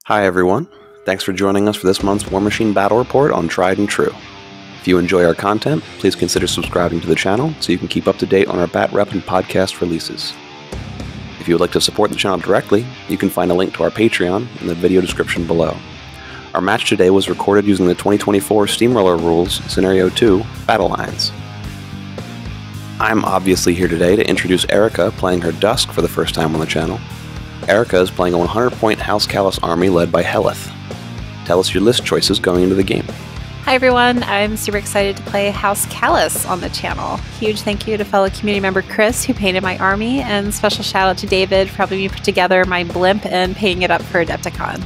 Hi everyone, thanks for joining us for this month's Warmachine Battle Report on Tried and True. If you enjoy our content, please consider subscribing to the channel so you can keep up to date on our Bat Rep and podcast releases. If you would like to support the channel directly, you can find a link to our Patreon in the video description below. Our match today was recorded using the 2024 Steamroller Rules Scenario 2 Battle Lines. I'm obviously here today to introduce Erica playing her Dusk for the first time on the channel. Erica is playing a 100-point House Kallyss army led by Hellyth. Tell us your list choices going into the game. Hi everyone, I'm super excited to play House Kallyss on the channel. Huge thank you to fellow community member Chris who painted my army, and special shout out to David for helping me put together my blimp and painting it up for Adepticon.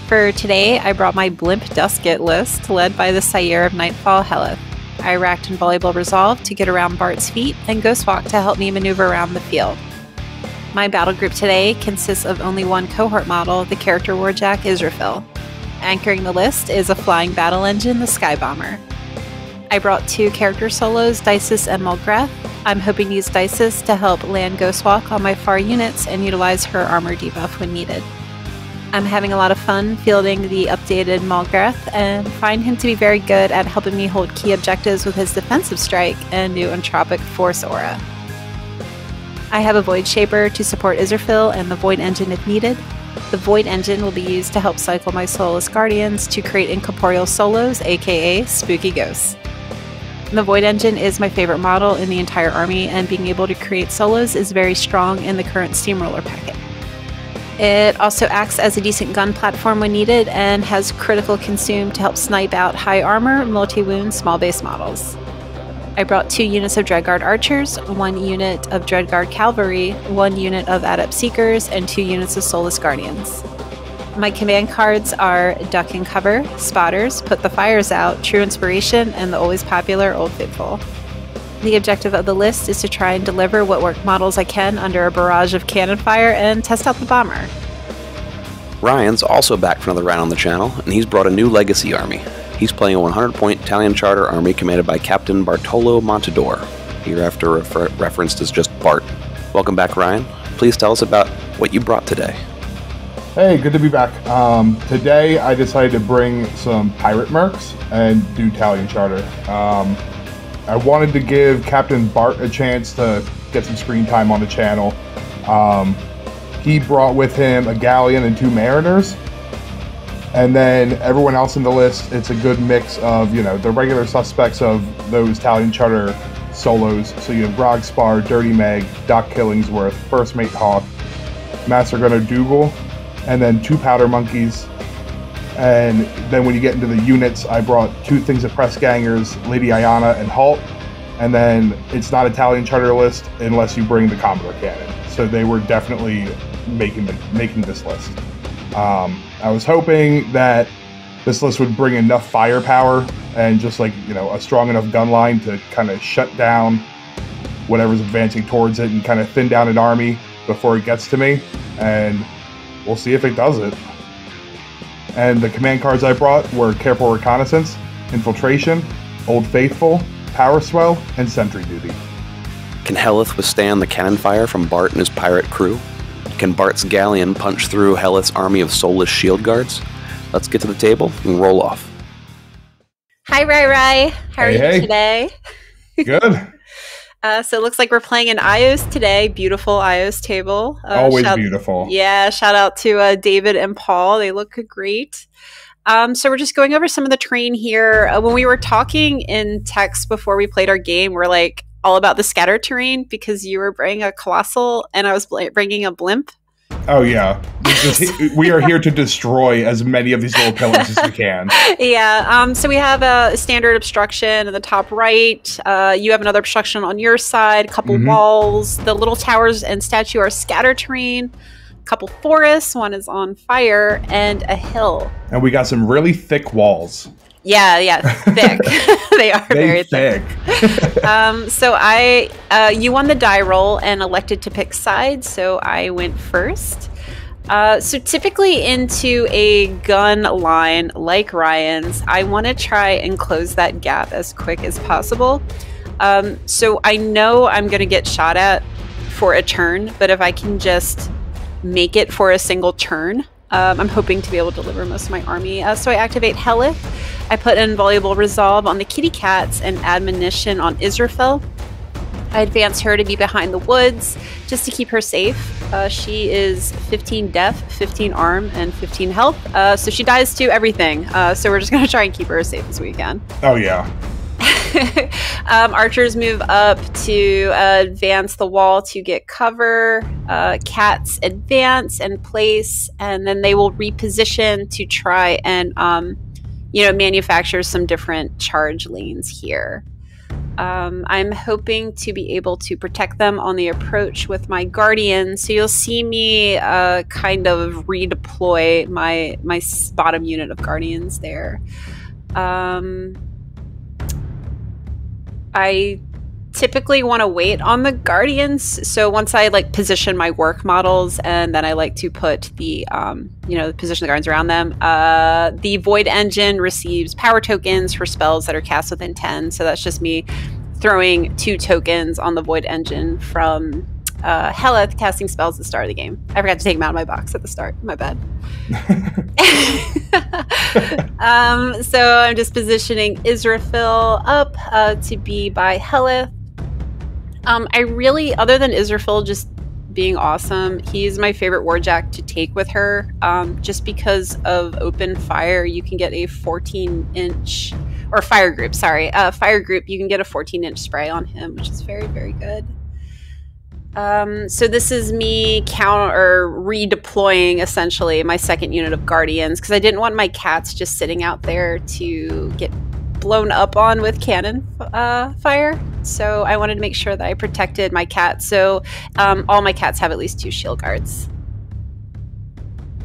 For today, I brought my blimp Dusket list led by the Sire of Nightfall Hellyth. I racked Invaluable Resolve to get around Bart's feet and Ghostwalk to help me maneuver around the field. My battle group today consists of only one cohort model, the character Warjack Israfil. Anchoring the list is a flying battle engine, the Sky Bomber. I brought two character solos, Dices and Mulgreth. I'm hoping to use Dices to help land Ghostwalk on my far units and utilize her armor debuff when needed. I'm having a lot of fun fielding the updated Mulgreth and find him to be very good at helping me hold key objectives with his defensive strike and new Entropic Force aura. I have a Void Shaper to support Israfil and the Void Engine if needed. The Void Engine will be used to help cycle my Soulless Guardians to create incorporeal solos, aka spooky ghosts. The Void Engine is my favorite model in the entire army, and being able to create solos is very strong in the current Steamroller packet. It also acts as a decent gun platform when needed and has critical consume to help snipe out high armor, multi-wound, small base models. I brought 2 units of Dreadguard Archers, 1 unit of Dreadguard Cavalry, 1 unit of Adept Seekers, and 2 units of Soulless Guardians. My command cards are Duck and Cover, Spotters, Put the Fires Out, True Inspiration, and the always popular Old Faithful. The objective of the list is to try and deliver what work models I can under a barrage of cannon fire and test out the bomber. Ryan's also back for another round on the channel, and he's brought a new Legacy army. He's playing a 100-point Talion Charter army commanded by Captain Montador, hereafter referenced as just Bart. Welcome back, Ryan. Please tell us about what you brought today. Hey, good to be back. Today I decided to bring some Pirate Mercs and do Talion Charter. I wanted to give Captain Bart a chance to get some screen time on the channel. He brought with him a Galleon and 2 Mariners. And then everyone else in the list, it's a good mix of, the regular suspects of those Talion Charter solos. So you have Grogspar, Dirty Meg, Doc Killingsworth, First Mate Hawk, Master Gunner Dougal, and then 2 Powder Monkeys. And then when you get into the units, I brought 2 Things of Press Gangers, Lady Ayana and Halt. And then it's not a Talion Charter list unless you bring the Commodore Cannon. So they were definitely making this list. I was hoping that this list would bring enough firepower and just a strong enough gun line to kind of shut down whatever's advancing towards it and kind of thin down an army before it gets to me. And we'll see if it does it. And the command cards I brought were Careful Reconnaissance, Infiltration, Old Faithful, Power Swell, and Sentry Duty. Can Hellyth withstand the cannon fire from Bart and his pirate crew? Can Bart's Galleon punch through Hellyth's army of soulless shield guards? Let's get to the table and roll off. Hi, Rai. How are you today? Good. So it looks like we're playing an IOS today. Beautiful IOS table. Always beautiful. Yeah, shout out to David and Paul. They look great. So we're just going over some of the terrain here. When we were talking in text before we played our game, we're like all about the scatter terrain because you were bringing a Colossal and I was bringing a Blimp. Oh, yeah. We are here to destroy as many of these little pillars as we can. Yeah. So we have a standard obstruction in the top right. You have another obstruction on your side, a couple walls. The little towers and statue are scatter terrain. A couple forests. One is on fire and a hill. And we got some really thick walls. Yeah, thick. They are very thick. So you won the die roll and elected to pick sides, so I went first. So typically into a gun line like Ryan's, I want to try and close that gap as quick as possible. So I know I'm going to get shot at for a turn, but if I can just make it for a single turn, I'm hoping to be able to deliver most of my army. So I activate Hellyth. I put Invaluable Resolve on the kitty cats and Admonition on Israfel. I advance her to be behind the woods just to keep her safe. She is 15 def, 15 arm, and 15 health. So she dies to everything. So we're just going to try and keep her as safe as we can. Oh, yeah. Archers move up to advance the wall to get cover. Cats advance and place, and then they will reposition to try and, manufacture some different charge lanes here. I'm hoping to be able to protect them on the approach with my guardian. So you'll see me kind of redeploy my bottom unit of guardians there. I typically want to wait on the guardians. So once I position my work models, and then I like to put the position the guardians around them. The Void Engine receives power tokens for spells that are cast within 10. So that's just me throwing 2 tokens on the Void Engine from Hellyth casting spells at the start of the game. I forgot to take them out of my box at the start. My bad. So I'm just positioning Israfel up to be by Hellyth. I really, other than Israfel just being awesome, he's my favorite warjack to take with her. Just because of open fire, you can get a 14-inch, or fire group, sorry. Fire group, you can get a 14-inch spray on him, which is very, very good. So this is me redeploying essentially my second unit of guardians, because I didn't want my cats just sitting out there to get blown up on with cannon fire. So I wanted to make sure that I protected my cats. So all my cats have at least 2 shield guards.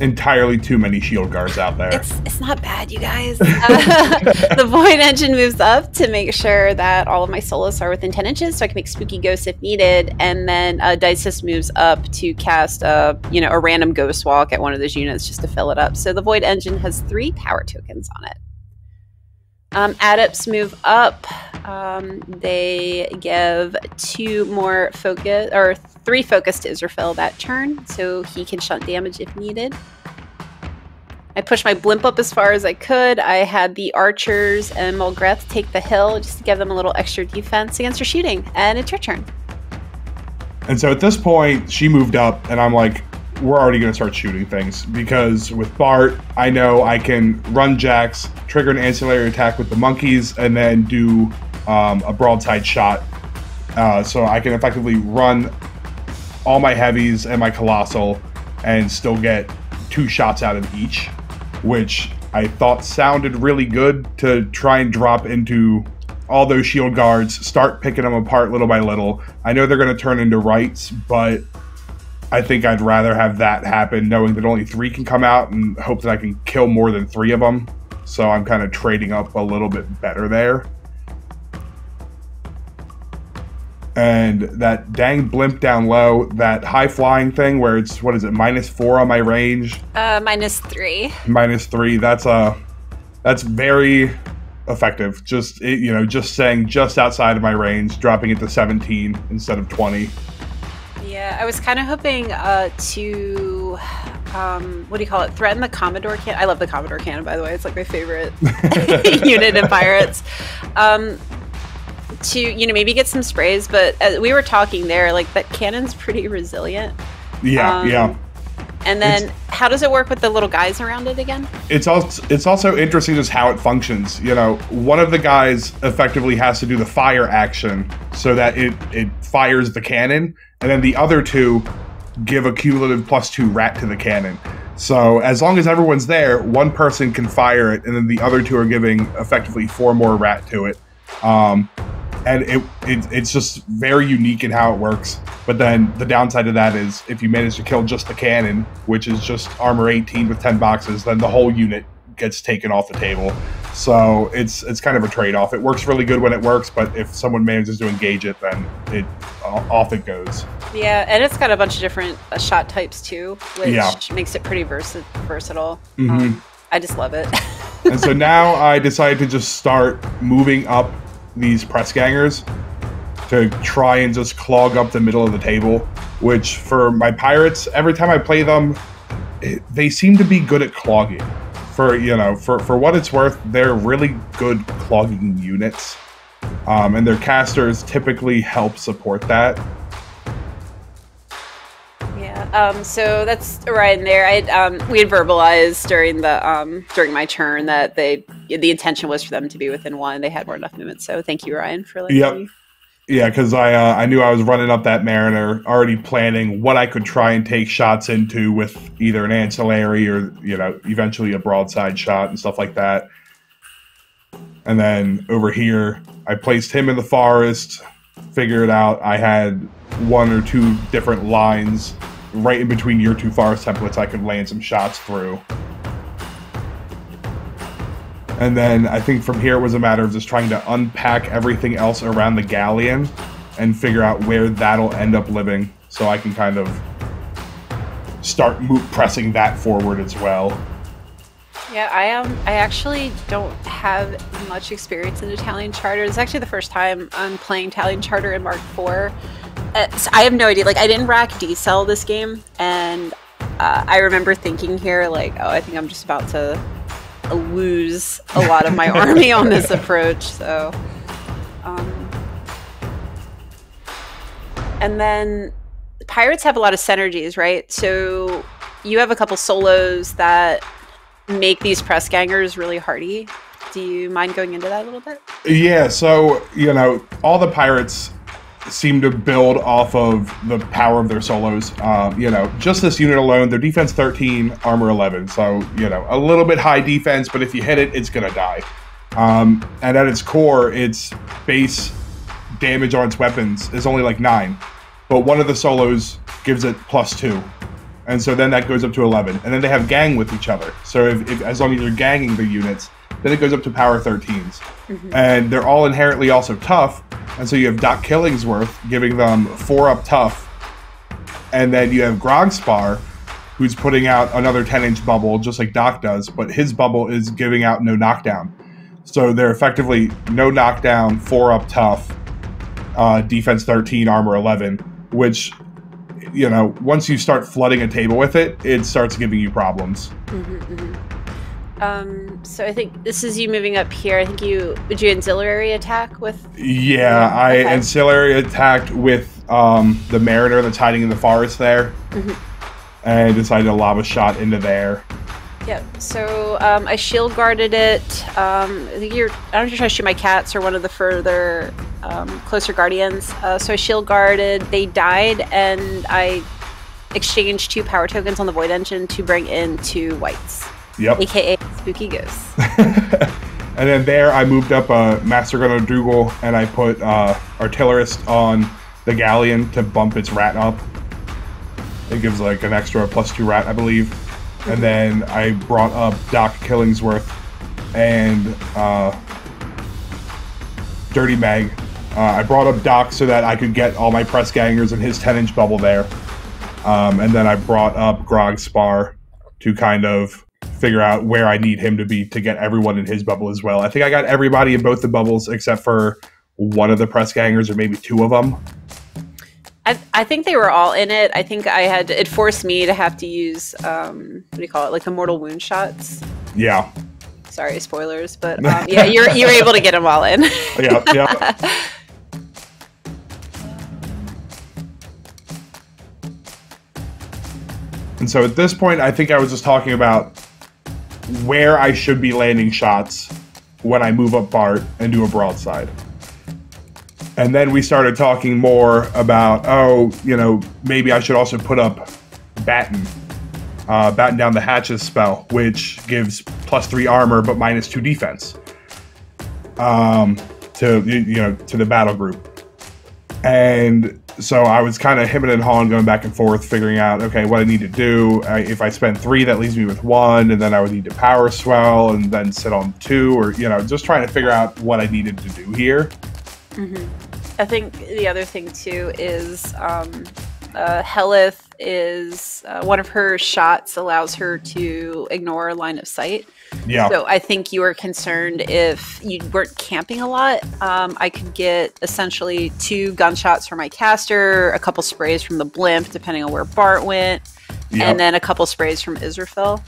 Entirely too many shield guards out there. It's not bad, you guys. The Void Engine moves up to make sure that all of my solos are within 10 inches, so I can make spooky ghosts if needed. And then Dices moves up to cast a random ghost walk at one of those units just to fill it up. So the Void Engine has 3 power tokens on it. Adepts move up. They give 3 focus to Israfel that turn, so he can shunt damage if needed. I pushed my blimp up as far as I could. I had the archers and Mulgreth take the hill just to give them a little extra defense against her shooting, and it's her turn. And so at this point, she moved up, and I'm like, we're already going to start shooting things, because with Bart, I know I can run jacks, trigger an ancillary attack with the monkeys, and then do a broadside shot. So I can effectively run all my heavies and my colossal and still get 2 shots out of each, which I thought sounded really good to try and drop into all those shield guards, start picking them apart little by little. I know they're going to turn into rights, but I think I'd rather have that happen, knowing that only 3 can come out, and hope that I can kill more than 3 of them. So I'm kind of trading up a little bit better there. And that dang blimp down low, that high flying thing where it's, what is it, -4 on my range? -3. -3, that's very effective. Just, just saying just outside of my range, dropping it to 17 instead of 20. Yeah, I was kind of hoping to, threaten the Commodore cannon. I love the Commodore cannon, by the way. It's like my favorite unit in Pirates. To, maybe get some sprays, but as we were talking there, that cannon's pretty resilient. Yeah. And then how does it work with the little guys around it again? It's also interesting just how it functions. One of the guys effectively has to do the fire action so that it fires the cannon, and then the other 2 give a cumulative +2 rat to the cannon. So as long as everyone's there, one person can fire it, and then the other 2 are giving effectively 4 more rat to it. And it's just very unique in how it works. But then the downside of that is if you manage to kill just the cannon, which is just armor 18 with 10 boxes, then the whole unit gets taken off the table. So it's kind of a trade-off. It works really good when it works, but if someone manages to engage it, then off it goes. Yeah, and it's got a bunch of different shot types too, which makes it pretty versatile. Mm-hmm. I just love it. And so now I decided to just start moving up these press gangers to try and just clog up the middle of the table, which for my pirates, every time I play them, they seem to be good at clogging. For what it's worth, they're really good clogging units, and their casters typically help support that. Yeah. So that's right in there. We had verbalized during my turn that the intention was for them to be within 1. They had more than enough movement. So thank you, Ryan, for letting me. Yeah, because I knew I was running up that Mariner, already planning what I could try and take shots into with either an ancillary or, eventually a broadside shot and stuff like that. And then over here, I placed him in the forest, figured out I had 1 or 2 different lines right in between your 2 forest templates I could land some shots through. And then I think from here it was a matter of just trying to unpack everything else around the galleon and figure out where that'll end up living, so I can kind of start pressing that forward as well. Yeah, I actually don't have much experience in the Talion Charter. It's actually the first time I'm playing Talion Charter in Mark IV. So I have no idea. Like, I didn't rack D-Cell this game, and I remember thinking here, like, oh, I think I'm just about to lose a lot of my army on this approach. So, and then pirates have a lot of synergies, right? So you have a couple solos that make these press gangers really hardy. Do you mind going into that a little bit? Yeah, so, all the pirates seem to build off of the power of their solos. Just this unit alone, their defense 13, armor 11. So, a little bit high defense, but if you hit it, it's going to die. And at its core, its base damage on its weapons is only like 9. But one of the solos gives it +2. And so then that goes up to 11. And then they have gang with each other. So if as long as you're ganging the units, then it goes up to power 13s. Mm-hmm. And they're all inherently also tough. And so you have Doc Killingsworth giving them 4 up tough. And then you have Grogspar, who's putting out another 10-inch bubble, just like Doc does. But his bubble is giving out no knockdown. So they're effectively no knockdown, 4 up tough, defense 13, armor 11. Which, once you start flooding a table with it, it starts giving you problems. Mm-hmm, mm-hmm. So I think this is you moving up here. I think would you ancillary attack with? Yeah, I ancillary attacked with the Mariner that's hiding in the forest there, mm-hmm. and decided to lob a shot into there. Yep. So I shield guarded it. I think I don't know if you're trying to shoot my cats or one of the further closer guardians. So I shield guarded. They died, and I exchanged 2 power tokens on the Void Engine to bring in 2 whites. Yep. AKA Spooky Ghosts. And then there I moved up a Master Gunner Dougal, and I put Artillerist on the Galleon to bump its rat up. It gives like an extra +2 rat, I believe. Mm-hmm. And then I brought up Doc Killingsworth and Dirty Mag. I brought up Doc so that I could get all my press gangers in his 10-inch bubble there. And then I brought up Grogspar to kind of figure out where I need him to be to get everyone in his bubble as well. I think I got everybody in both the bubbles except for one of the press gangers, or maybe 2 of them. I think they were all in it. I think it forced me to have to use, what do you call it, like the mortal wound shots. Yeah. Sorry, spoilers, but yeah, you were able to get them all in. Yeah. And so at this point, I think I was just talking about where I should be landing shots when I move up Bart and do a broadside. And then we started talking more about, maybe I should also put up Batten. Batten down the hatches spell, which gives +3 armor but -2 defense to the battle group. And so I was kind of hemming and hawing, going back and forth, figuring out, okay, what I need to do. If I spend 3, that leaves me with 1, and then I would need to power swell and then sit on 2, or, just trying to figure out what I needed to do here. Mm-hmm. I think the other thing, too, is Hellyth is one of her shots allows her to ignore line of sight. Yeah. So I think you were concerned if you weren't camping a lot. I could get essentially 2 gunshots from my caster, a couple sprays from the blimp, depending on where Bart went. and then a couple sprays from Israfil.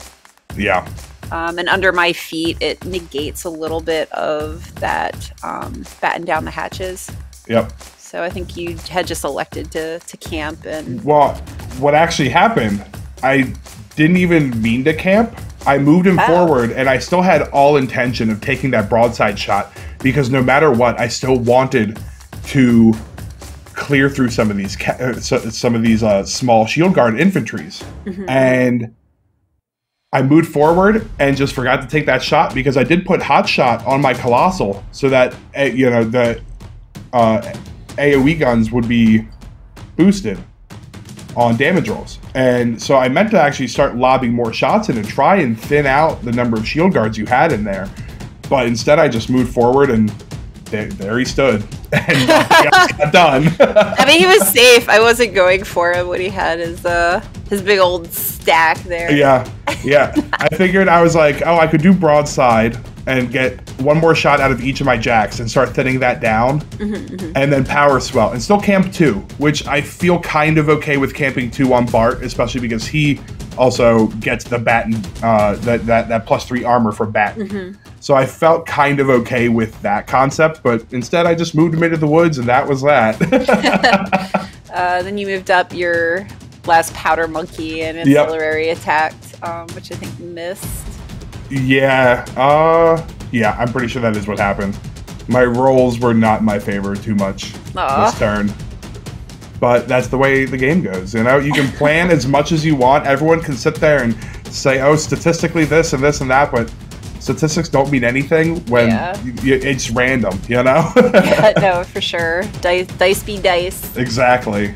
Yeah. And under my feet, it negates a little bit of that batten down the hatches. Yep. So I think you had just elected to camp. And well, what actually happened, I didn't even mean to camp. I moved him forward, and I still had all intention of taking that broadside shot, because no matter what, I still wanted to clear through some of these small shield guard infantries. And I moved forward and just forgot to take that shot, because I did put hot shot on my Colossal so that the AoE guns would be boosted on damage rolls. And so I meant to actually start lobbing more shots in and try and thin out the number of shield guards you had in there. But instead I just moved forward, and there he stood. And nothing else got done. I mean, he was safe. I wasn't going for him when he had his big old stack there. Yeah. I figured, I was like, oh, I could do broadside and get one more shot out of each of my jacks and start thinning that down, and then power swell and still camp 2, which I feel kind of okay with camping 2 on Bart, especially because he also gets the batten, that +3 armor for batten. So I felt kind of okay with that concept, but instead I just moved him into the woods, and that was that. Then you moved up your last powder monkey and ancillary attacked, which I think missed. Yeah, I'm pretty sure that is what happened. My rolls were not my favor too much this turn. But that's the way the game goes, you know? You can plan as much as you want. Everyone can sit there and say, oh, statistically this and this and that, but statistics don't mean anything when it's random, you know? Yeah, no, for sure. Dice be dice. Exactly.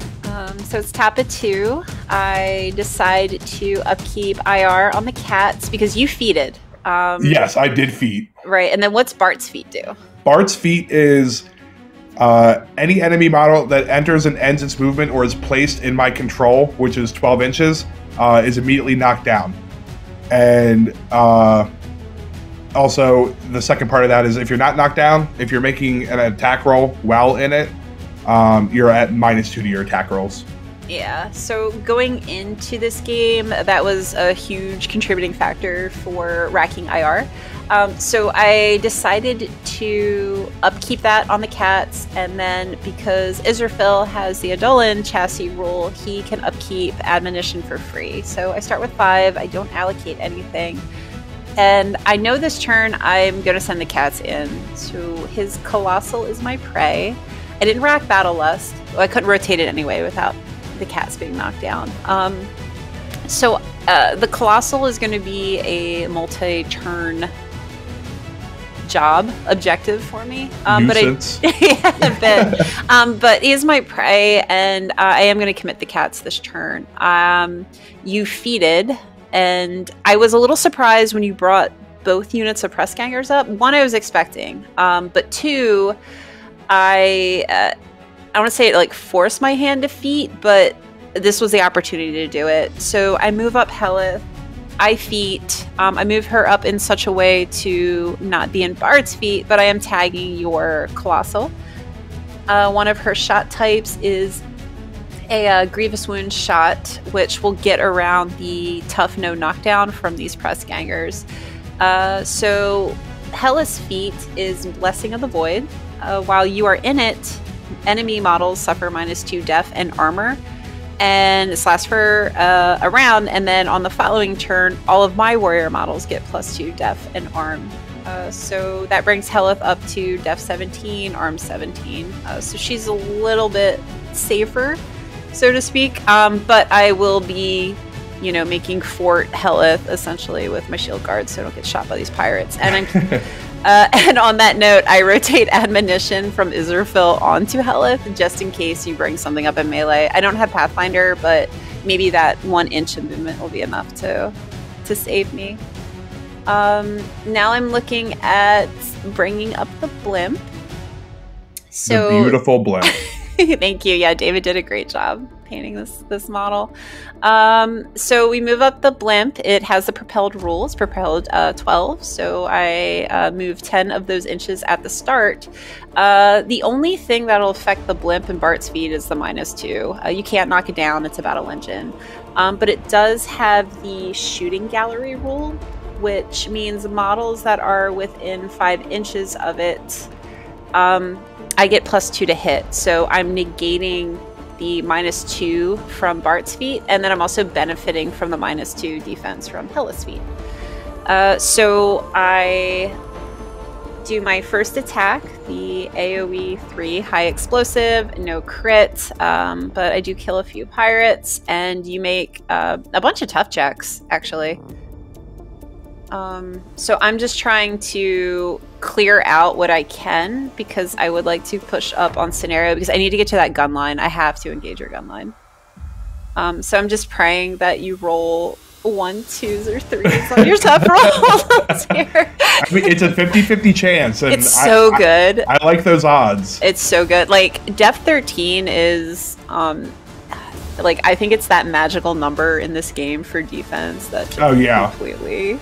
So it's top of 2. I decide to upkeep IR on the cats because you feated. Yes, I did feat. Right, and then what's Bart's feat do? Bart's feat is any enemy model that enters and ends its movement or is placed in my control, which is 12 inches, is immediately knocked down. And also, the second part of that is if you're not knocked down, if you're making an attack roll while in it, you're at -2 to your attack rolls. Yeah, so going into this game, that was a huge contributing factor for racking IR. So I decided to upkeep that on the cats, and then because Israfil has the Adolan chassis rule, he can upkeep admonition for free. So I start with 5, I don't allocate anything. And I know this turn I'm going to send the cats in. So his Colossal is my prey. I didn't rack Battle Lust. Well, I couldn't rotate it anyway without the cats being knocked down. So the Colossal is going to be a multi-turn objective for me. But he is my prey, and I am going to commit the cats this turn. You feated, and I was a little surprised when you brought both units of press gangers up. 1, I was expecting, but 2, I want to say it like forced my hand to feat, but this was the opportunity to do it. So I move up Hellyth, I feat, I move her up in such a way to not be in Bart's feat, but I am tagging your Colossal. One of her shot types is a Grievous Wound shot, which will get around the tough no knockdown from these press gangers. So Hellyth's feat is Blessing of the Void. While you are in it, enemy models suffer -2 def and armor, and this lasts for a round, and then on the following turn all of my warrior models get +2 def and arm. So that brings Hellyth up to def 17, arm 17. So she's a little bit safer, so to speak, but I will be making Fort Hellyth essentially with my shield guards so I don't get shot by these pirates. And I'm and on that note, I rotate admonition from Israfil onto Hellyth just in case you bring something up in melee. I don't have Pathfinder, but maybe that 1 inch of movement will be enough to save me. Now I'm looking at bringing up the blimp. So the beautiful blimp. Thank you. Yeah, David did a great job painting this model. So we move up the blimp. It has the propelled rules, propelled 12. So I move 10 of those inches at the start. The only thing that'll affect the blimp and Bart's feet is the -2. You can't knock it down. It's a battle engine. But it does have the shooting gallery rule, which means models that are within 5 inches of it, I get +2 to hit. So I'm negating the -2 from Bart's feet, and then I'm also benefiting from the -2 defense from Hellyth's feet. So I do my first attack, the AoE 3 high explosive, no crit, but I do kill a few pirates, and you make a bunch of tough checks, actually. So I'm just trying to clear out what I can, because I would like to push up on scenario, because I need to get to that gun line. I have to engage your gun line. So I'm just praying that you roll 1, 2s, or 3s on your tough rolls here. I mean, it's a 50-50 chance. And it's so good. I like those odds. It's so good. Like, Depth 13 is, like, I think it's that magical number in this game for defense that just completely...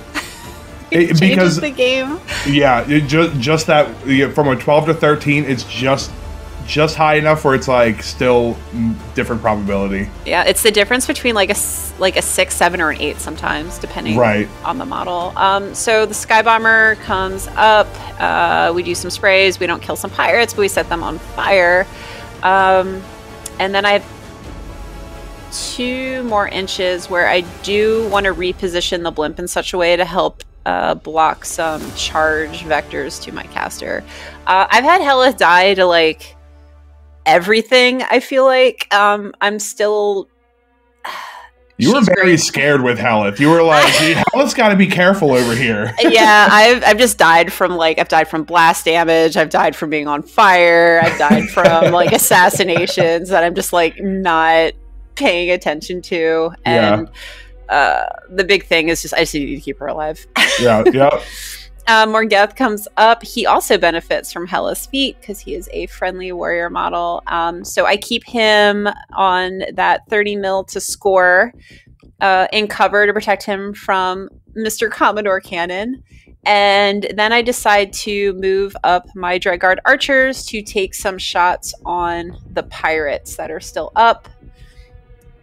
It changes the game. Yeah, just that from a 12 to 13, it's just high enough where it's like still different probability. Yeah, it's the difference between like a 6, 7, or an 8 sometimes, depending on the model. So the Sky Bomber comes up. We do some sprays. We don't kill some pirates, but we set them on fire. And then I have 2 more inches where I do want to reposition the blimp in such a way to help block some charge vectors to my caster. I've had Hellyth die to like everything, I feel like. I'm still... You were very scared with Hellyth. You were like, Hellyth's got to be careful over here. Yeah, I've just died from like, I've died from blast damage, I've died from being on fire, I've died from like assassinations that I'm just like not paying attention to. And the big thing is just I just need to keep her alive. Yeah. Morgeth comes up. He also benefits from Hellyth's feet because he is a friendly warrior model. So I keep him on that 30 mil to score in cover to protect him from Mr. Commodore Cannon. And then I decide to move up my Dreadguard archers to take some shots on the pirates that are still up.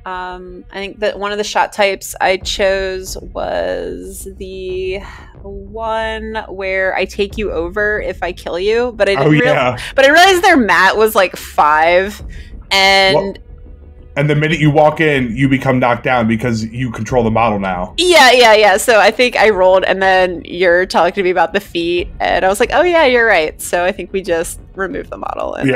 I think that one of the shot types I chose was the one where I take you over if I kill you, but I didn't but I realized their mat was like 5, and and the minute you walk in, you become knocked down because you control the model now. Yeah. So I think I rolled, and then you're talking to me about the feet, and I was like, oh yeah, you're right. So I think we just removed the model. And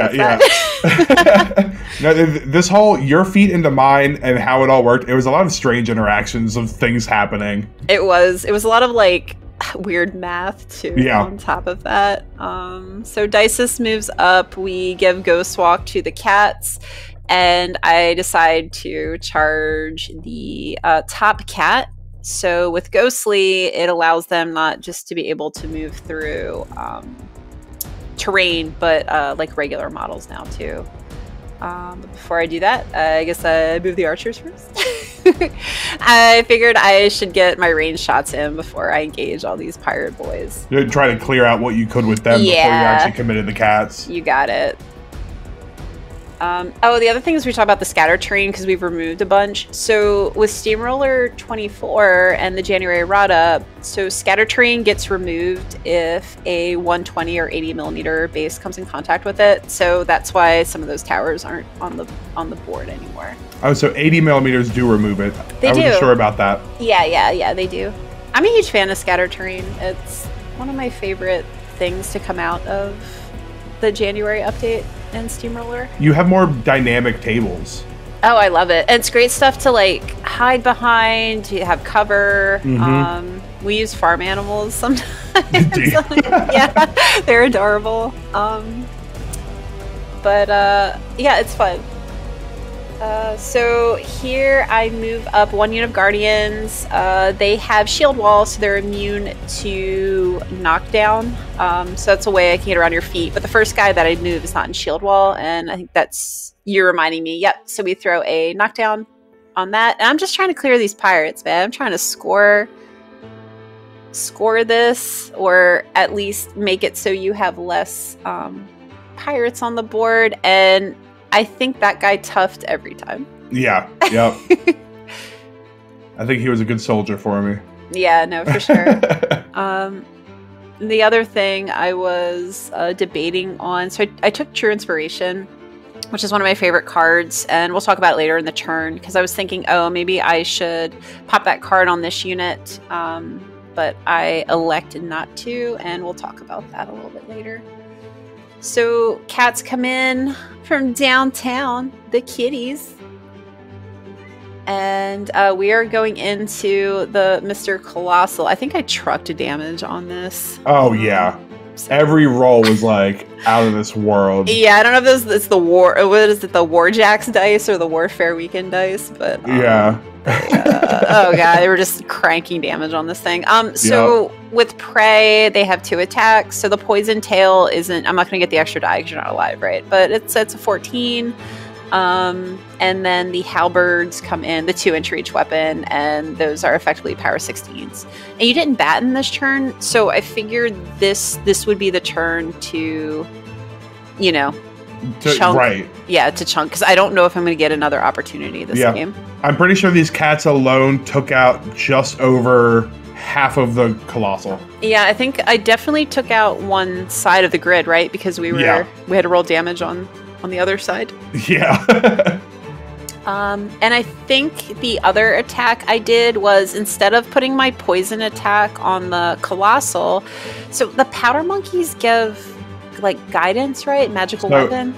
No, this whole your feet into mine and how it all worked, it was a lot of strange interactions of things happening. It was a lot of like weird math too on top of that. So Dices moves up. We give Ghostwalk to the cats. And I decide to charge the top cat. So with Ghostly, it allows them not just to be able to move through terrain, but like regular models now too. But before I do that, I guess I move the archers first. I figured I should get my range shots in before I engage all these pirate boys. You're trying to clear out what you could with them before you actually committed the cats. You got it. Oh, the other thing is we talk about the scatter terrain because we've removed a bunch. So with Steamroller 24 and the January errata, so scatter terrain gets removed if a 120 or 80 millimeter base comes in contact with it. So that's why some of those towers aren't on the board anymore. Oh, so 80 millimeters do remove it. I wasn't sure about that. Yeah, they do. I'm a huge fan of scatter terrain. It's one of my favorite things to come out of the January update in Steamroller. You have more dynamic tables. Oh, I love it. And it's great stuff to like hide behind, you have cover. We use farm animals sometimes. Yeah, they're adorable. But yeah, it's fun. So here I move up 1 unit of guardians. They have shield wall, so they're immune to knockdown. So that's a way I can get around your feet. But the first guy that I move is not in shield wall, and I think that's you're reminding me. Yep. So we throw a knockdown on that, and I'm just trying to clear these pirates, man. I'm trying to score this, or at least make it so you have less pirates on the board. And I think that guy toughed every time. Yeah, yep. I think he was a good soldier for me. Yeah, no, for sure. The other thing I was debating on, so I took True Inspiration, which is one of my favorite cards, and we'll talk about it later in the turn, because I was thinking, oh, maybe I should pop that card on this unit, but I elected not to, and we'll talk about that a little bit later. So cats come in from downtown, the kitties. And we are going into the Mr. Colossal. I think I trucked damage on this. Oh, yeah. So. Every roll was like out of this world. Yeah, I don't know if it's the war. What is it, the Warjacks dice or the Warfare Weekend dice? But yeah. Oh god, they were just cranking damage on this thing. So with prey, they have 2 attacks. So the poison tail isn't. I'm not going to get the extra die because you're not alive, right? But it's a 14. And then the halberds come in, the 2-inch reach weapon, and those are effectively power 16s. And you didn't batten this turn, so I figured this would be the turn to, you know, chunk. Right. Yeah, to chunk, because I don't know if I'm going to get another opportunity this game. I'm pretty sure these cats alone took out just over half of the Colossal. Yeah, I think I definitely took out one side of the grid, right? Because we had to roll damage on the other side. Yeah. And I think the other attack I did was, instead of putting my poison attack on the Colossal, so the powder monkeys give like guidance, right? Magical weapon.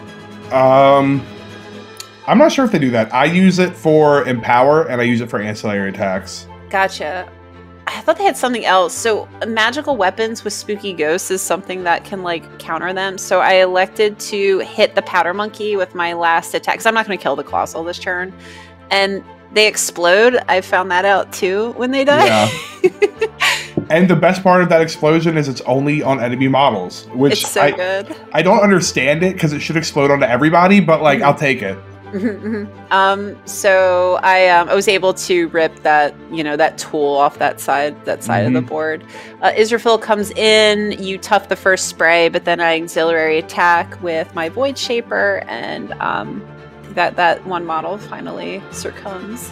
I'm not sure if they do that. I use it for empower, and I use it for ancillary attacks. Gotcha. I thought they had something else. So magical weapons with spooky ghosts is something that can like counter them. So I elected to hit the powder monkey with my last attack, because I'm not going to kill the Colossal this turn. And they explode. I found that out too when they die. Yeah. And the best part of that explosion is it's only on enemy models, which it's so good. I don't understand it, because it should explode onto everybody, but like I'll take it. So I was able to rip that, that tool off that side of the board. Israfil comes in, you tough the first spray, but then I auxiliary attack with my Void Shaper, and that one model finally succumbs.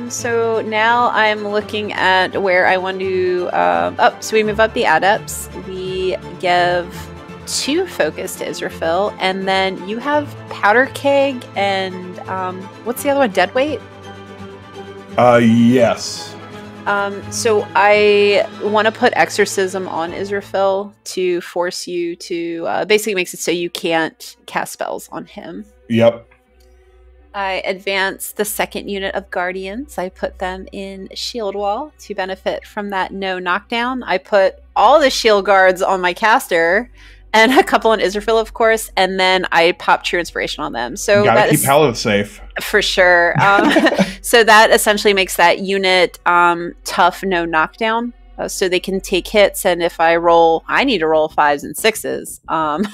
So now I'm looking at where I want to so we move up the adepts. We give 2 focus to Israfil, and then you have Powder Keg and what's the other one? Deadweight? Yes. So I want to put Exorcism on Israfil to force you to basically makes it so you can't cast spells on him. Yep. I advance the 2nd unit of Guardians. I put them in Shield Wall to benefit from that no knockdown. I put all the shield guards on my caster, and a couple on Israfil, of course, and then I pop True Inspiration on them. So gotta keep Hellyth safe. For sure. So that essentially makes that unit tough, no knockdown. So they can take hits, and if I need to roll 5s and 6s.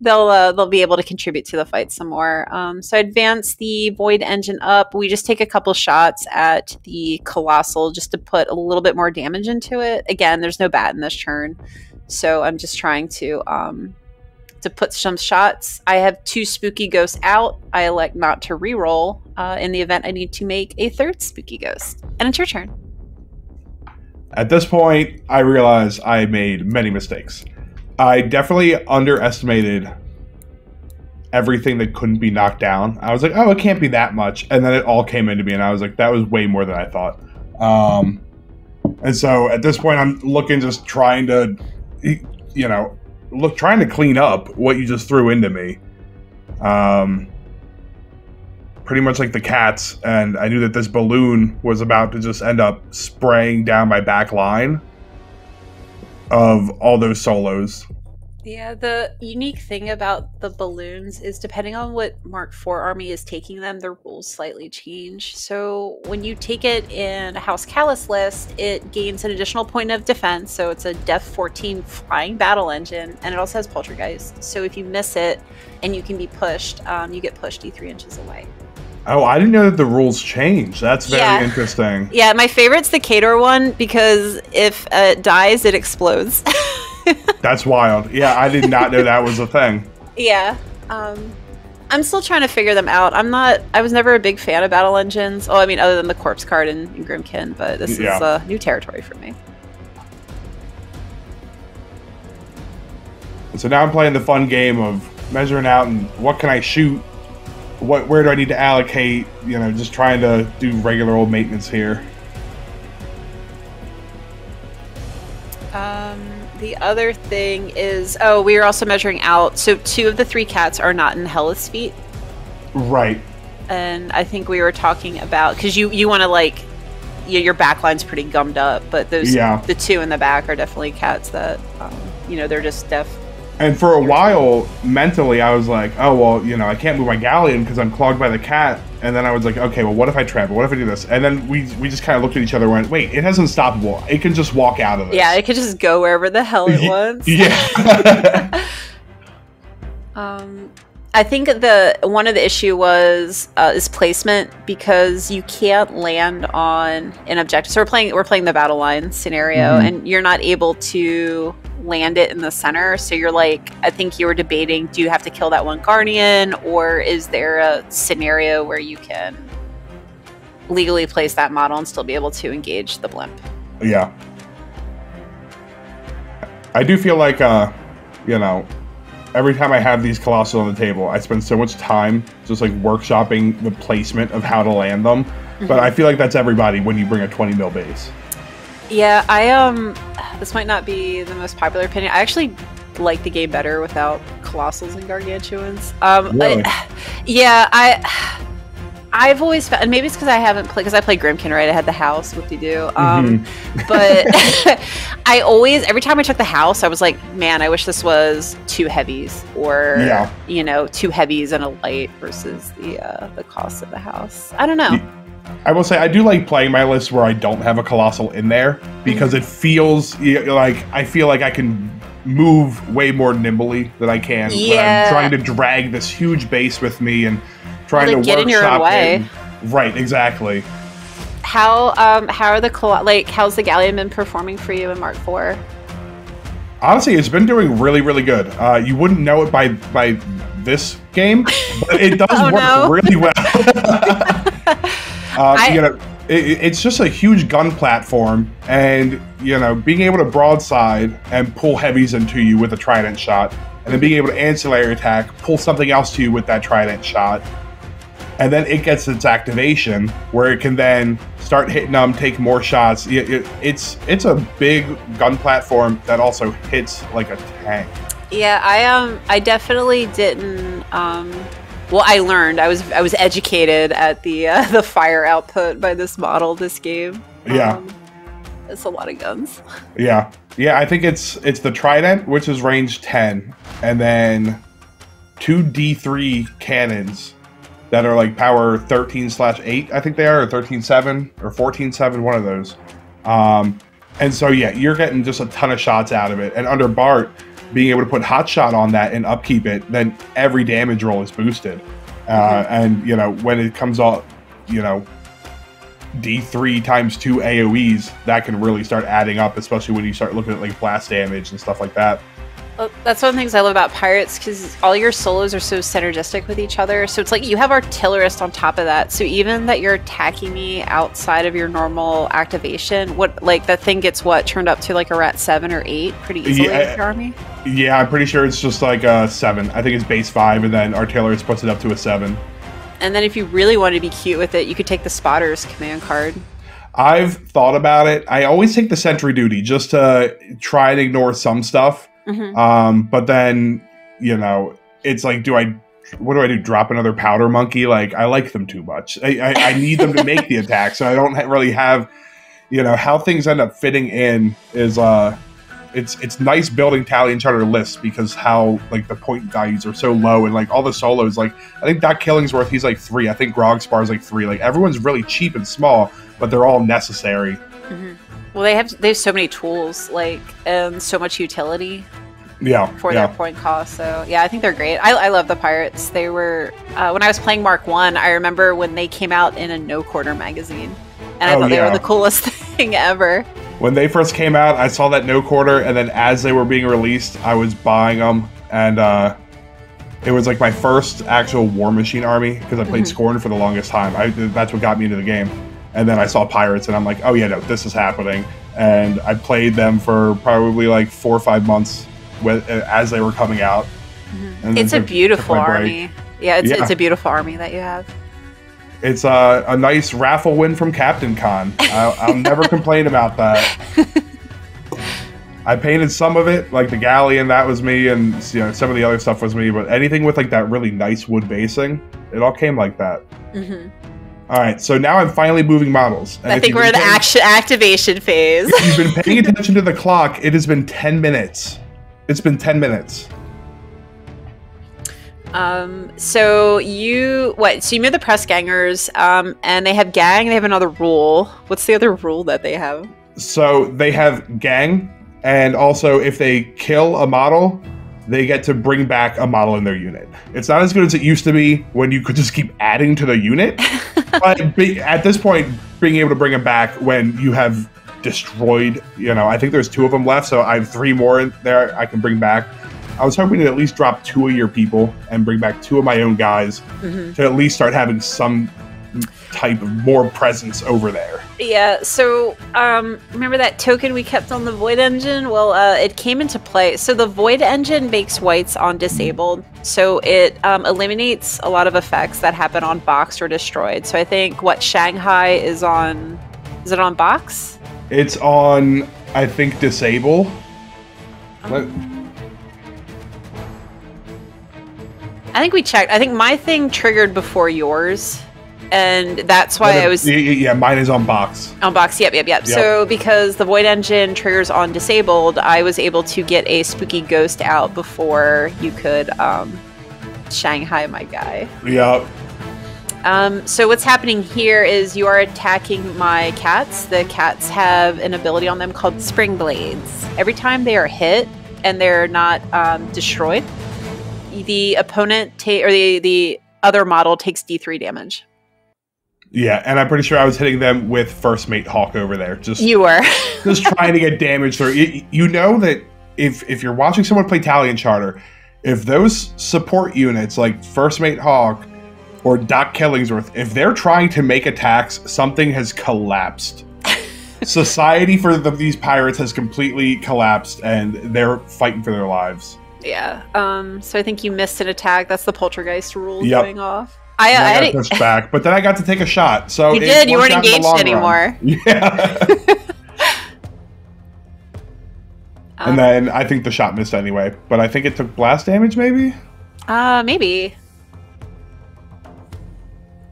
They'll be able to contribute to the fight some more. So I advance the Void Engine up. We just take a couple shots at the Colossal just to put a little bit more damage into it. Again, there's no bat in this turn, so I'm just trying to put some shots. I have 2 spooky ghosts out. I elect not to reroll in the event I need to make a 3rd spooky ghost. And it's your turn. At this point, I realize I made many mistakes. I definitely underestimated everything that couldn't be knocked down. I was like, oh, it can't be that much. And then it all came into me, and I was like, that was way more than I thought. And so at this point, I'm looking, just trying to, trying to clean up what you just threw into me. Pretty much like the cats. And I knew that this balloon was about to just end up spraying down my back line of all those solos. Yeah, the unique thing about the balloons is depending on what Mark IV army is taking them, the rules slightly change. So when you take it in a House Kallyss list, it gains an additional point of defense. So it's a Def 14 flying battle engine, and it also has Poltergeist. So if you miss it and you can be pushed, you get pushed D3 inches away. Oh, I didn't know that the rules change. That's very interesting. Yeah, my favorite's the Kador one because if it dies, it explodes. That's wild. Yeah, I did not know that was a thing. Yeah. I'm still trying to figure them out. I was never a big fan of battle engines. Oh, I mean, other than the corpse card in Grimkin, but this is new territory for me. So now I'm playing the fun game of measuring out and what can I shoot? Where do I need to allocate? You know, just trying to do regular old maintenance here. The other thing is, we are also measuring out. So 2 of the 3 cats are not in Hellyth's feet. Right. And I think we were talking about, because you want to like, your backline's pretty gummed up, but those the 2 in the back are definitely cats that, they're just deaf. And for a while, mentally, I was like, oh, well, you know, I can't move my galleon because I'm clogged by the cat. And then I was like, okay, well, what if I travel? What if I do this? And then we just kind of looked at each other and went, wait, it has unstoppable. It can just walk out of this. Yeah, it could just go wherever the hell it wants. Yeah. I think one of the issue was is placement, because you can't land on an objective. So we're playing the battle line scenario, and you're not able to land it in the center. So you're like, I think you were debating, do you have to kill that one guardian, or is there a scenario where you can legally place that model and still be able to engage the blimp? Yeah. I do feel like, every time I have these colossals on the table, I spend so much time just like workshopping the placement of how to land them. But I feel like that's everybody when you bring a 20 mil base. Yeah, this might not be the most popular opinion. I actually like the game better without colossals and gargantuans. Really? I've always found, and maybe it's because I haven't played, because I played Grimkin, right? I had the house, whoop-de-doo. But every time I took the house, I was like, man, I wish this was 2 heavies, or, 2 heavies and a light versus the cost of the house. I don't know. I will say, I do like playing my list where I don't have a colossal in there, because it feels like, I feel like I can move way more nimbly than I can when I'm trying to drag this huge base with me and trying to get in your own way. Right, exactly. How are how's the galleon been performing for you in Mark IV? Honestly, it's been doing really, really good. You wouldn't know it by this game, but it does work really well. It's just a huge gun platform, and being able to broadside and pull heavies into you with a trident shot, and then being able to ancillary attack, pull something else to you with that trident shot. And then it gets its activation where it can then start hitting them, take more shots. It's a big gun platform that also hits like a tank. Yeah, I definitely didn't. Well, I learned. I was educated at the fire output by this model this game. Yeah, it's a lot of guns. Yeah. I think it's the trident, which is range 10, and then 2 D3 cannons that are like power 13/8, I think they are, or 13/7, or 14/7, one of those. And so, you're getting just a ton of shots out of it. And under Bart, being able to put hot shot on that and upkeep it, then every damage roll is boosted. And, when it comes out, D3 times 2 AoEs, that can really start adding up, especially when you start looking at like blast damage and stuff like that. Well, that's one of the things I love about pirates, because all your solos are so synergistic with each other. So it's like you have artillerist on top of that. So even that you're attacking me outside of your normal activation, that thing gets turned up to like a rat 7 or 8 pretty easily with your army? Yeah, I'm pretty sure it's just like a 7. I think it's base 5, and then artillerist puts it up to a 7. And then if you really want to be cute with it, you could take the spotter's command card. I've thought about it. I always take the sentry duty just to try and ignore some stuff. But then, it's like, what do I do? Drop another powder monkey? Like, I like them too much. I need them to make the attack, so I don't really have, how things end up fitting in is it's nice building Talion Charter lists because how like the point values are so low, and like all the solos, like I think Doc Killingsworth, he's like 3. I think Grogspar's like 3. Like everyone's really cheap and small, but they're all necessary. Well, they have so many tools, like, and so much utility. For their point cost. So yeah, I think they're great. I love the pirates. They were when I was playing Mark 1, I remember when they came out in a No Quarter magazine, and I thought they were the coolest thing ever. When they first came out, I saw that No Quarter, and then as they were being released, I was buying them, and it was like my first actual Warmachine army because I played Scorn for the longest time. That's what got me into the game. And then I saw pirates, and I'm like, oh yeah, no, this is happening. And I played them for probably like 4 or 5 months as they were coming out. It's a beautiful army. Yeah, it's a beautiful army that you have. It's a nice raffle win from Captain Con. I'll never complain about that. I painted some of it, like the galleon, that was me, and some of the other stuff was me, but anything with like that really nice wood basing, it all came like that. All right, so now I'm finally moving models. And I think we're in the activation phase. If you've been paying attention to the clock, it has been 10 minutes. It's been 10 minutes. So you made the press gangers, and they have gang, they have another rule. What's the other rule that they have? So they have gang, and also if they kill a model, they get to bring back a model in their unit. It's not as good as it used to be when you could just keep adding to the unit. But at this point, being able to bring them back when you have destroyed, I think there's 2 of them left, so I have 3 more in there I can bring back. I was hoping to at least drop 2 of your people and bring back 2 of my own guys to at least start having some type of more presence over there. Yeah, so remember that token we kept on the Void Engine? Well, it came into play. So the Void Engine makes whites on disabled, so it eliminates a lot of effects that happen on boxed or destroyed. So I think Shanghai is on. Is it on box? It's on, I think, disable. I think we checked. I think my thing triggered before yours, and that's why I was... Yeah, mine is on box. On box, yep. So because the Void Engine triggers on disabled, I was able to get a spooky ghost out before you could Shanghai my guy. Yep. So what's happening here is you are attacking my cats. The cats have an ability on them called Spring Blades. Every time they are hit and they're not destroyed, the opponent the other model takes D3 damage. Yeah, and I'm pretty sure I was hitting them with First Mate Hawk over there. You were. Just trying to get damage through. You know that if you're watching someone play Talion Charter, if those support units like First Mate Hawk or Doc Killingsworth, if they're trying to make attacks, something has collapsed. Society for these pirates has completely collapsed, and they're fighting for their lives. Yeah. So I think you missed an attack. That's the poltergeist rule going off. I got pushed back, but then I got to take a shot. So you did. You weren't engaged anymore. Yeah. And then I think the shot missed anyway, but I think it took blast damage, maybe. Maybe.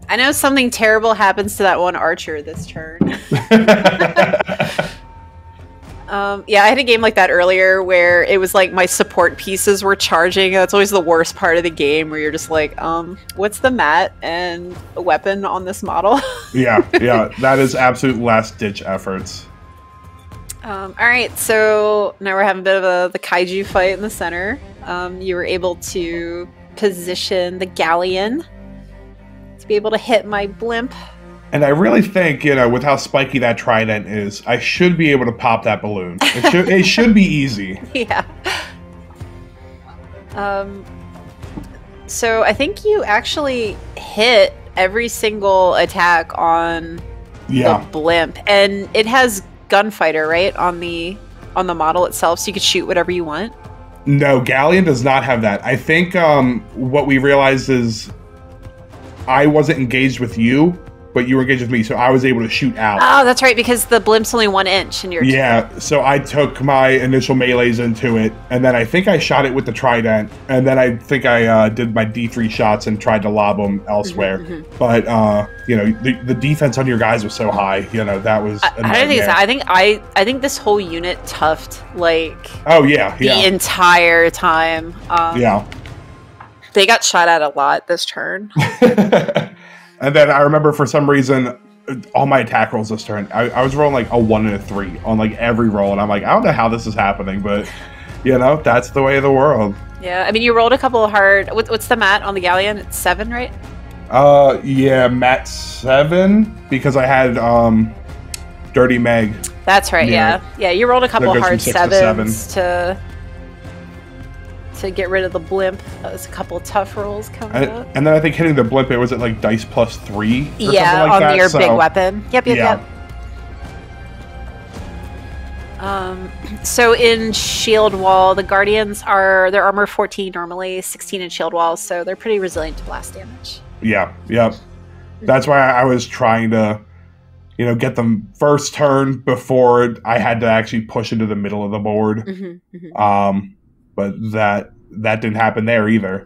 I know something terrible happens to that one archer this turn. Yeah, I had a game like that earlier where it was like my support pieces were charging. That's always the worst part of the game, where you're just like, what's the mat and a weapon on this model? yeah, that is absolute last-ditch efforts. All right, so now we're having a bit of the kaiju fight in the center. You were able to position the galleon to be able to hit my blimp. And I really think, with how spiky that trident is, I should be able to pop that balloon. It should be easy. Yeah. So I think you actually hit every single attack on the blimp, and it has gunfighter, right, on the model itself, so you could shoot whatever you want. No, Galleon does not have that. I think what we realized is I wasn't engaged with you, but you were engaged with me, so I was able to shoot out. Oh, that's right, because the blimp's only 1 inch and you're... Yeah, so I took my initial melees into it, and then I think I shot it with the trident, and then I think I did my D3 shots and tried to lob them elsewhere. But, you know, the defense on your guys was so high, you know, that was... I don't think so. I think this whole unit toughed, like... Oh, yeah. The entire time. Yeah. They got shot at a lot this turn. And then I remember for some reason, all my attack rolls this turn, I was rolling like a 1 and a 3 on like every roll. And I'm like, I don't know how this is happening, but you know, that's the way of the world. Yeah. I mean, you rolled a couple of hard, what's the mat on the galleon? It's 7, right? Yeah, mat 7 because I had, Dirty Meg. That's right. Yeah. You rolled a couple hard 7s to get rid of the blimp. That was a couple of tough rolls coming up. And then I think hitting the blimp, it was at like dice plus 3 or something like that. On your big weapon. Yep. So in shield wall, the guardians their armor 14 normally, 16 in shield wall, so they're pretty resilient to blast damage. Yeah. That's why I was trying to, you know, get them first turn before I had to actually push into the middle of the board. But that didn't happen there either.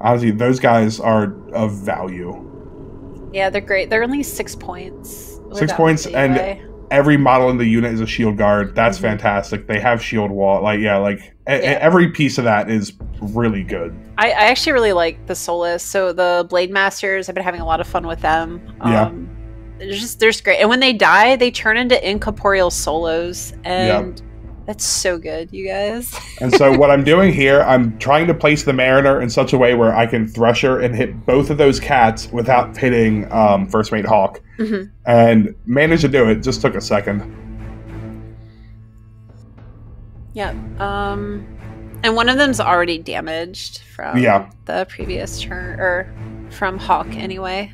Honestly, those guys are of value. Yeah, they're great. They're only 6 points. 6 points, and every model in the unit is a shield guard. That's fantastic. They have shield wall. Every piece of that is really good. I actually really like the Soulless. So the Blade Masters, I've been having a lot of fun with them. They're just great. And when they die, they turn into incorporeal solos. And that's so good, you guys. And so what I'm doing here, I'm trying to place the Mariner in such a way where I can Thresher and hit both of those cats without hitting First Mate Hawk. And managed to do it. Just took a second. Yeah. And one of them's already damaged from the previous turn, or from Hawk anyway.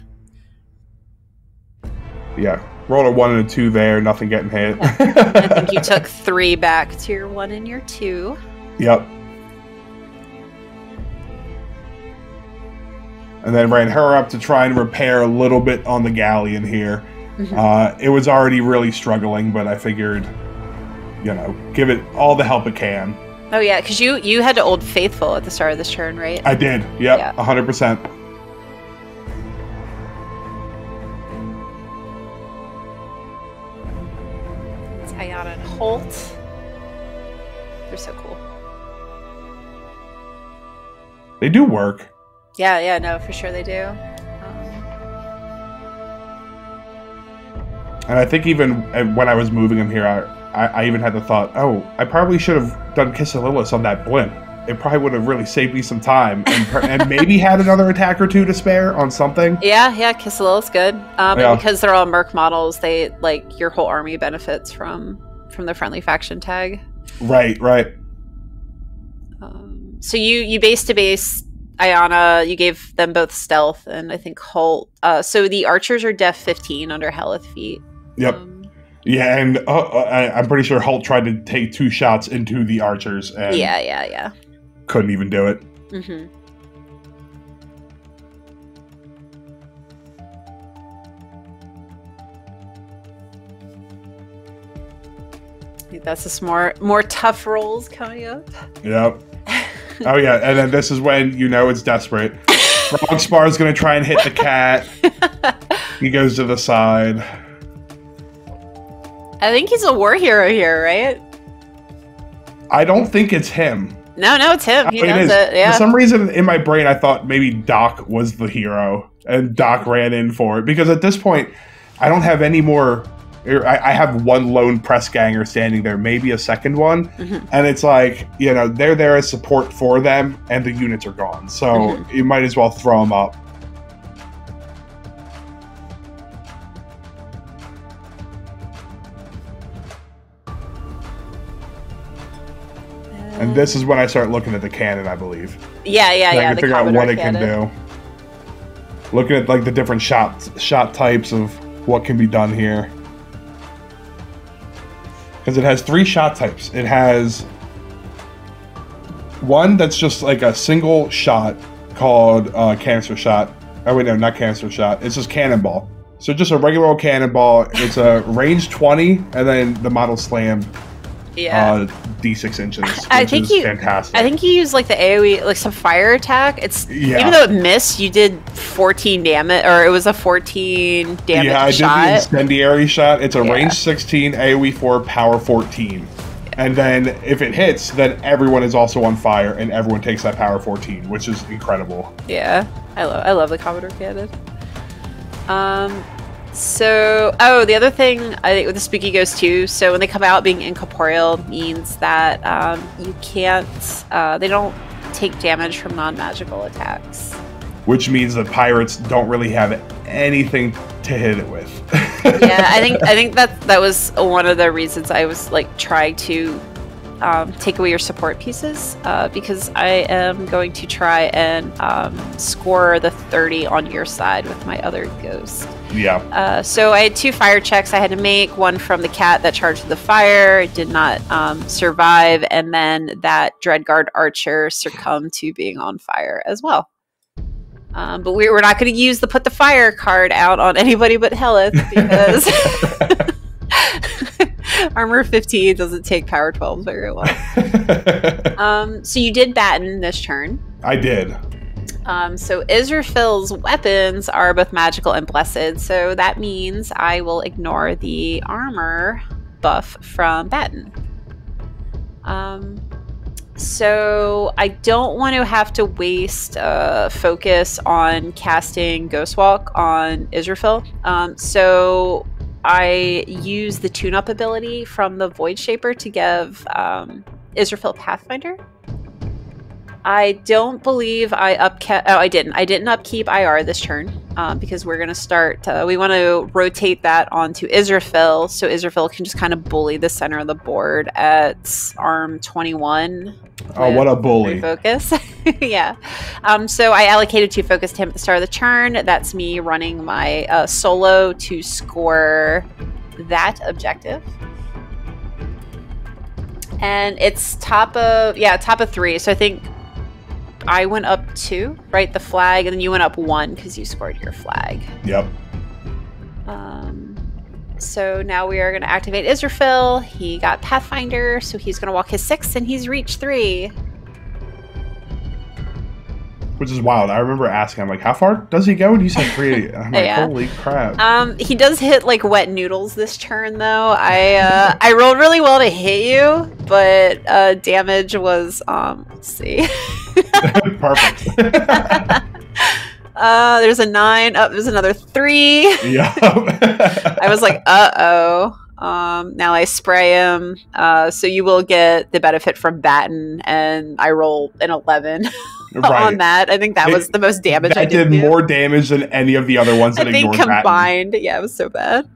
Yeah. Rolled a 1 and a 2 there, nothing getting hit. I think you took 3 back to your 1 and your 2. Yep. And then ran her up to try and repair a little bit on the galleon here. It was already really struggling, but I figured, you know, give it all the help it can. Oh yeah, because you had to Old Faithful at the start of this turn, right? I did. Yep, 100%. Talion and Holt. They're so cool. They do work. Yeah, no, for sure they do. And I think even when I was moving them here, I even had the thought, oh, I probably should have done Kallyss on that blimp. It probably would have really saved me some time, and maybe had another attack or 2 to spare on something. Yeah, Kallyss good. And because they're all Merc models, they your whole army benefits from the friendly faction tag. Right. So you base to base Ayana, you gave them both stealth, and I think Holt. So the archers are def 15 under Hellyth feat. Yep. Yeah, and I'm pretty sure Holt tried to take 2 shots into the archers. And yeah. Couldn't even do it. That's just more tough rolls coming up. Yep. Oh yeah, and then this is when you know it's desperate. Frogspar is going to try and hit the cat. He goes to the side. I think he's a war hero here, right? I don't think it's him. No, it's him. He knows it. Yeah. For some reason in my brain, I thought maybe Doc was the hero, and Doc ran in for it. Because at this point, I don't have any more... I have 1 lone press ganger standing there, maybe a second one. And it's like, you know, they're there as support for them, and the units are gone. So you might as well throw them up. And this is when I start looking at the cannon, I believe. Yeah. I can figure out what it can do. Looking at like the different shot types of what can be done here. Because it has 3 shot types. It has one that's just like a single shot called canister shot. Oh wait, no, not canister shot. It's just cannonball. So just a regular old cannonball. It's a range 20, and then the model slam. Yeah. D6 inches. I think is fantastic. I think you used like the AoE, like some fire attack. It's even though it missed, you did 14 damage, or it was a 14 damage shot. Yeah, I did the incendiary shot. It's a range 16, AoE 4, power 14. And then if it hits, then everyone is also on fire, and everyone takes that power 14, which is incredible. Yeah, I love the Commodore cannon. So, the other thing I think with the spooky ghost too, so when they come out, being incorporeal means that you can't, they don't take damage from non-magical attacks. Which means the pirates don't really have anything to hit it with. Yeah, I think that was one of the reasons I was like trying to take away your support pieces, because I am going to try and score the 30 on your side with my other ghost. Yeah. So I had 2 fire checks I had to make, one from the cat that charged the fire. It did not survive, and then that Dreadguard archer succumbed to being on fire as well. But we were not going to use the put the fire card out on anybody but Hellyth, because armor 15 doesn't take power 12 very well. So you did batten this turn. I did. So Israfil's weapons are both magical and blessed, so that means I will ignore the armor buff from batten. So I don't want to have to waste focus on casting Ghostwalk on Israfil. So I use the tune-up ability from the Void Shaper to give Israfil Pathfinder. I don't believe I upkept... Oh, I didn't. I didn't upkeep IR this turn because we're going to start... we want to rotate that onto Israfil, so Israfil can just kind of bully the center of the board at arm 21. Oh, what a bully. Focus. Yeah. So I allocated 2 focus to him at the start of the turn. That's me running my solo to score that objective. And it's top of 3, so I think I went up 2, right? The flag, and then you went up 1 because you scored your flag. Yep. So now we are going to activate Israfil. He got Pathfinder, so he's going to walk his 6, and he's reached 3. Which is wild. I remember asking, I'm like, how far does he go? And he said 3. I'm like, holy crap. He does hit like wet noodles this turn, though. I rolled really well to hit you, but damage was let's see. Perfect. There's a 9. There's another 3. Yeah. I was like, uh-oh. Now I spray him. So you will get the benefit from batten, and I roll an 11 on that. I think that was the most damage I did. That did more damage than any of the other ones that ignored batten. I think combined. Yeah, it was so bad.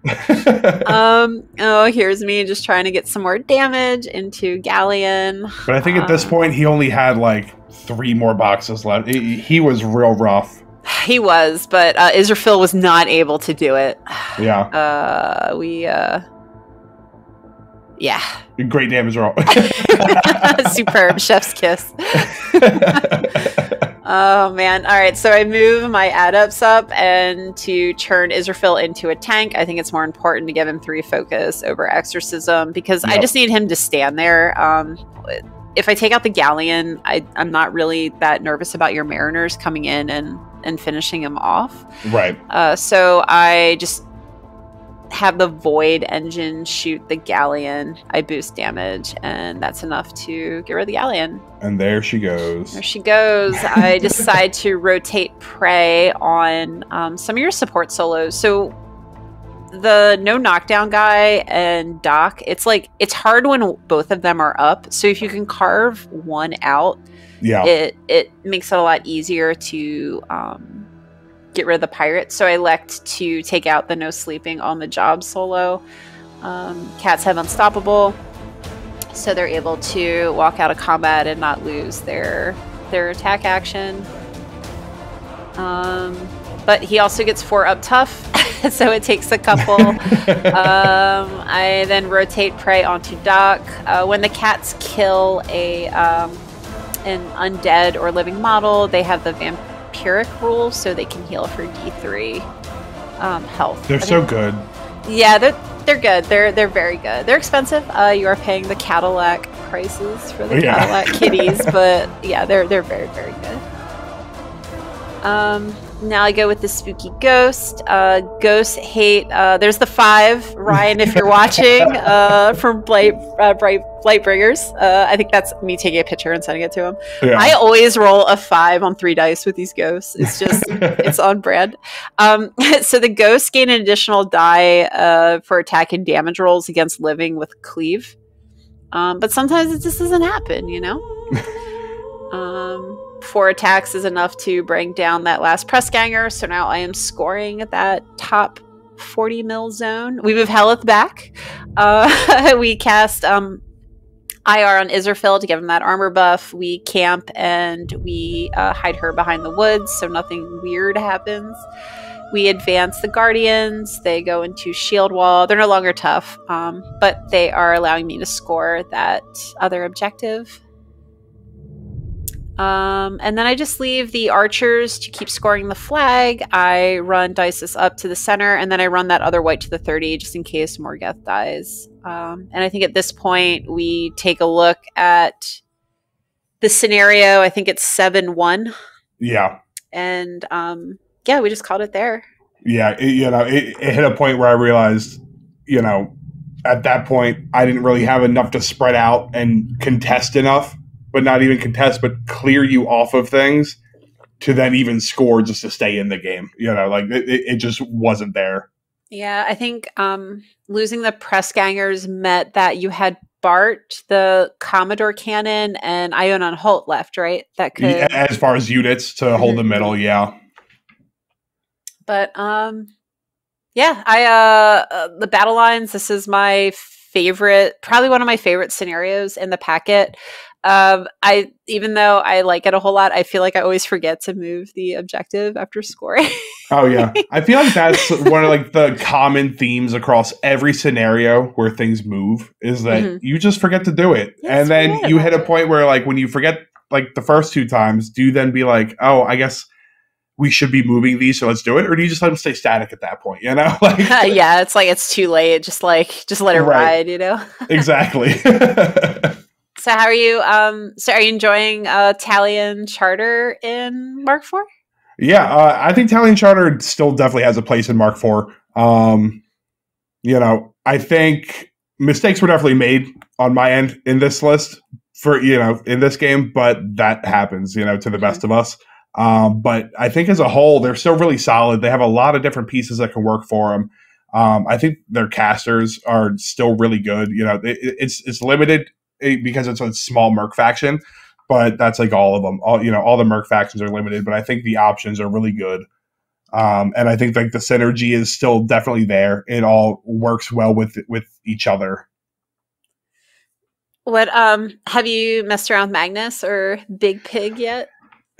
Here's me just trying to get some more damage into Galleon. But I think at this point, he only had like 3 more boxes left. He was real rough. He was, but Israfil was not able to do it. Yeah. Yeah. Great damage roll. Superb. Chef's kiss. Oh, man. All right. So I move my add-ups up, and to turn Israfil into a tank, I think it's more important to give him 3 focus over exorcism, because I just need him to stand there. If I take out the Galleon, I'm not really that nervous about your Mariners coming in and finishing him off. Right. So I just have the Void engine shoot the Galleon. I boost damage, and that's enough to get rid of the Galleon. And there she goes. There she goes. I decide to rotate prey on some of your support solos. So the no knockdown guy and Doc, it's hard when both of them are up. So if you can carve one out, it makes it a lot easier to get rid of the pirate. So I elect to take out the no sleeping on the job solo. Cats have unstoppable, so they're able to walk out of combat and not lose their attack action. But he also gets 4 up tough, so it takes a couple. I then rotate prey onto Doc. When the cats kill an undead or living model, they have the vampiric rule, so they can heal for D3. health. They're so good. Yeah, they're good. They're very good. They're expensive. You are paying the Cadillac prices for the Cadillac kitties, but yeah, they're very, very good. Now I go with the spooky ghost. Ghosts hate. There's the 5, Ryan, if you're watching, from Blightbringers. I think that's me taking a picture and sending it to him. Yeah. I always roll a 5 on 3 dice with these ghosts. It's just, it's on brand. So the ghosts gain an additional die for attack and damage rolls against living with cleave. But sometimes it just doesn't happen, you know? 4 attacks is enough to bring down that last press ganger. So now I am scoring at that top 40 mil zone. We move Hellyth back. We cast IR on Iserfil to give him that armor buff. We camp and we hide her behind the woods so nothing weird happens. We advance the Guardians. They go into Shield Wall. They're no longer tough, but they are allowing me to score that other objective. And then I just leave the archers to keep scoring the flag. I run Dices up to the center, and then I run that other white to the 30 just in case Morgeth dies. And I think at this point we take a look at the scenario. I think it's 7-1. Yeah. And yeah, we just called it there. Yeah, it hit a point where I realized, at that point I didn't really have enough to spread out and contest enough. But not even contest, but clear you off of things to then even score just to stay in the game. It just wasn't there. Yeah, I think losing the press gangers meant that you had Bart, the Commodore cannon, and Ion on Holt left, right? That could, as far as units to hold the middle, yeah. But yeah, the battle lines. This is my favorite, probably one of my favorite scenarios in the packet. Even though I like it a whole lot, I feel like I always forget to move the objective after scoring. Oh yeah. I feel like that's one of the common themes across every scenario where things move is that you just forget to do it. Yes, and then you hit a point where when you forget the first 2 times, do you then be like, oh, I guess we should be moving these, so let's do it? Or do you just let them stay static at that point, Yeah, it's it's too late. Just let it ride, Exactly. So how are you? So are you enjoying Talion Charter in Mark IV? Yeah, I think Talion Charter still definitely has a place in Mark IV. I think mistakes were definitely made on my end in this list for in this game, but that happens, to the best of us. But I think as a whole, they're still really solid. They have a lot of different pieces that can work for them. I think their casters are still really good. It's limited because it's a small merc faction, but that's all of them. All the merc factions are limited, but I think the options are really good. And I think the synergy is still definitely there. It all works well with each other. What have you messed around with Magnus or Big Pig yet?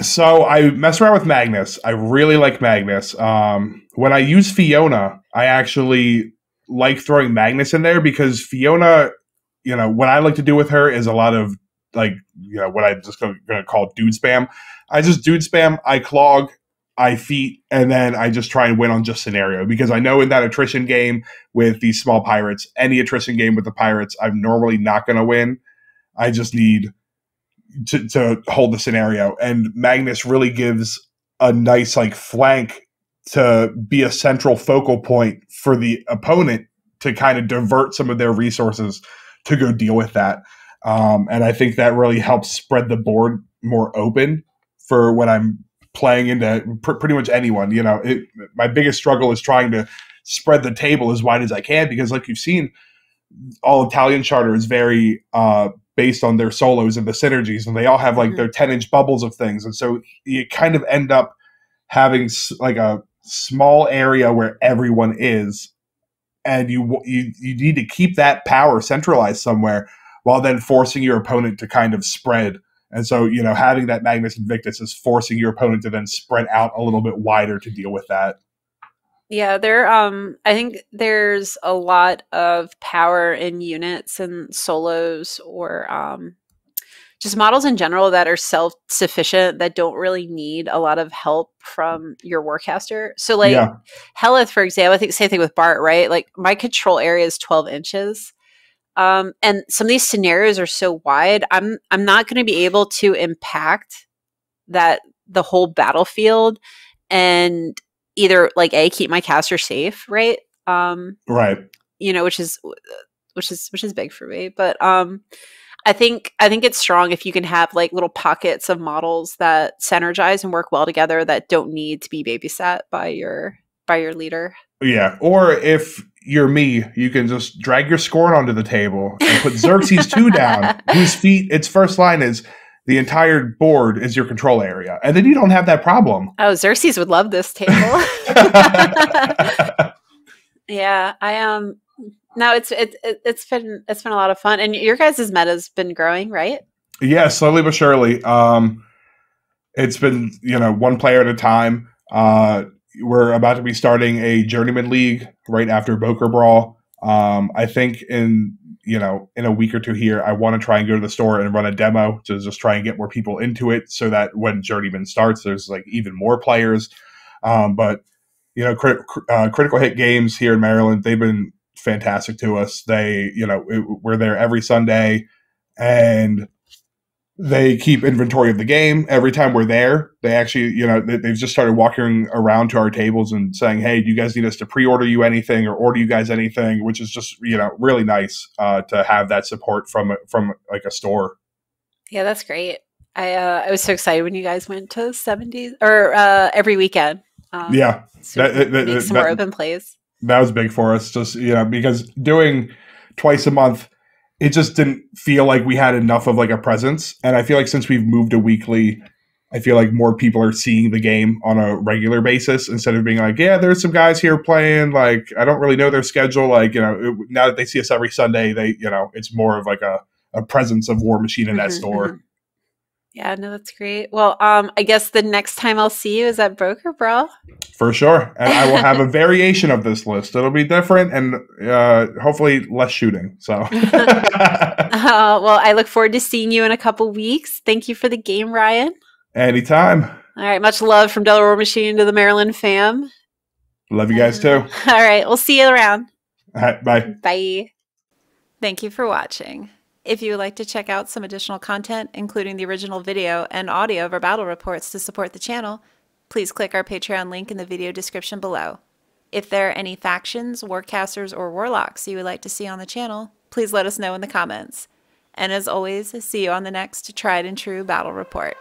So I messed around with Magnus. I really like Magnus. When I use Fiona, I actually like throwing Magnus in there because Fiona, what I like to do with her is a lot of what I'm just going to call dude spam. I just dude spam, I clog, I feat, and then I just try and win on just scenario because I know in that attrition game with these small pirates, any attrition game with the pirates, I'm normally not going to win. I just need to hold the scenario, and Magnus really gives a nice flank to be a central focal point for the opponent to kind of divert some of their resources to go deal with that. And I think that really helps spread the board more open for when I'm playing into pretty much anyone. My biggest struggle is trying to spread the table as wide as I can because like you've seen, all Italian Charter is very based on their solos and the synergies, and they all have their 10-inch bubbles of things. And so you kind of end up having a small area where everyone is, and you need to keep that power centralized somewhere while then forcing your opponent to kind of spread. And so, having that Magnus Invictus is forcing your opponent to then spread out a little bit wider to deal with that. Yeah, I think there's a lot of power in units and solos or just models in general that are self-sufficient, that don't really need a lot of help from your warcaster. So like Hellyth, for example, I think same thing with Bart, right? Like my control area is 12 inches. And some of these scenarios are so wide, I'm not going to be able to impact the whole battlefield and either like keep my caster safe, right? Right. You know, which is big for me. But I think it's strong if you can have like little pockets of models that synergize and work well together that don't need to be babysat by your leader. Yeah, or if you're me, you can just drag your Scorn onto the table and put Xerxes 2 down, whose feet, its first line is, the entire board is your control area. And then you don't have that problem. Oh, Xerxes would love this table. Yeah, no, it's been a lot of fun. And your guys' meta's been growing, right? Yeah, slowly but surely. It's been, one player at a time. We're about to be starting a journeyman league right after Boker Brawl. I think in a week or two here, I want to try and go to the store and run a demo to just try and get more people into it so that when journeyman starts, there's like even more players. But Critical Hit Games here in Maryland, they've been fantastic to us. They, we're there every Sunday, and they keep inventory of the game. Every time we're there, they actually, they've just started walking around to our tables and saying, hey, do you guys need us to pre-order you anything or order you guys anything? Which is just, really nice to have that support from like a store. Yeah, that's great. I was so excited when you guys went to 70s or every weekend. Yeah. So make some more open plays. That was big for us, just, because doing twice a month, it just didn't feel like we had enough of like a presence. And I feel like since we've moved to weekly, I feel like more people are seeing the game on a regular basis instead of being like, yeah, there's some guys here playing. Like, I don't really know their schedule. Like, now that they see us every Sunday, they, it's more of like a presence of Warmachine in that store. Mm-hmm. Yeah, no, that's great. Well, I guess the next time I'll see you is at Boker Brawl. For sure. And I will have a variation of this list. It'll be different and hopefully less shooting. So, well, I look forward to seeing you in a couple weeks. Thank you for the game, Ryan. Anytime. All right. Much love from Delaware Warmachine to the Maryland fam. Love you guys too. All right. We'll see you around. All right. Bye. Bye. Thank you for watching. If you would like to check out some additional content, including the original video and audio of our battle reports to support the channel, please click our Patreon link in the video description below. If there are any factions, warcasters, or warlocks you would like to see on the channel, please let us know in the comments. And as always, see you on the next tried and true battle report.